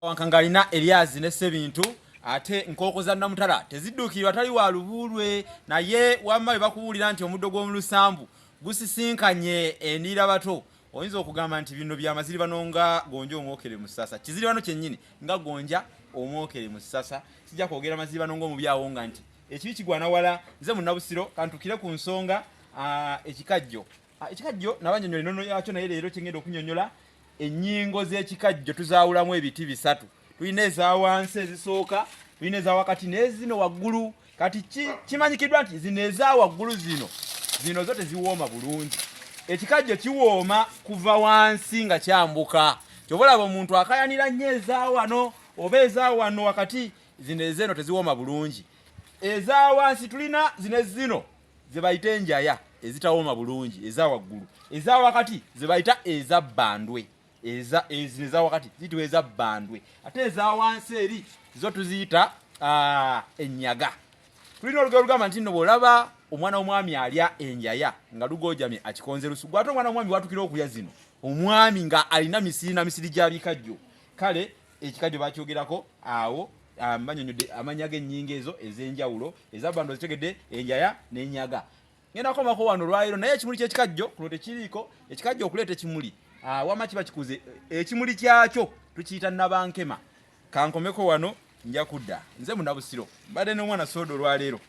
wankangalina Elias ne Sebintu ate nkoko za Namutala tezidukirwa tali wa lubulwe naye wamma bakuwulira nti omuddo gw'omulusambu gusisinkanye endira bato oyinza okugamba nti bino bya maziri banonga gonja omwokere mu Sasa kiziri bano kyennyini nga gonja omwokere mu Sasa sijja kwogera maziri banonga mu byawo nga nti ekibi kigwana wala nze mu Nabusiro kantukire ku nsonga ekikajjo nabanyonyola nono yakyo naye leero kyengenda okunyonyola ennyingo z'ekikajjo tuzaawulamu ebiti bisatu tulina eza wansi ezisooka tulina eza wakati n'ezino waggulu kati kimanyikiddwa nti zino eza waggulu zino zote ziwooma bulungi ekikajjo kiwooma kuva wansi nga kyambuka kyobalaba omuntu akayanira nnyo eza wano oba eza wano wakati zino ezeno teziwooma bulungi eza wansi tulina zino ze bayita enjaya ezitawooma bulungi eza waggulu eza wakati ze bayita eza bbandwe eza wakati zitibwa eza bbandwe ate eza wansi eri zo tuziyita ennyaga tulina olugero lugamba nti nno bw'olaba omwana w'omwami alya enjaya nga lugoojamye akikonze lusugu ate omwana w'omwami watukira okulya zino omwami nga alina misiri gya bikajjo kale ekikajjo bakyogerako awo banyonyodde amanya g'ennyingo ezo ez'enjawulo eza bbandwe zitegedde enjaya n'ennyaga ngenda komako wano lwayiro naye ekimuli ky'ekikajjo kuno tekiriiko ekikajjo okuleeta ekimuli wama kiba kikuze ekimuli kyakyo tukiyita nabankema kankomeko wano nja kudda nze mu Nabusiro mbadde n'omwana Sodo olwaleero